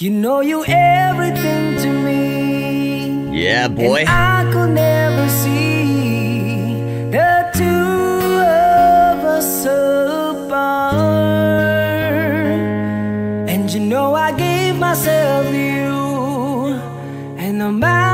You know you everything to me. Yeah, boy. And I could never see the two of us apart. And you know I gave myself to you, and no matter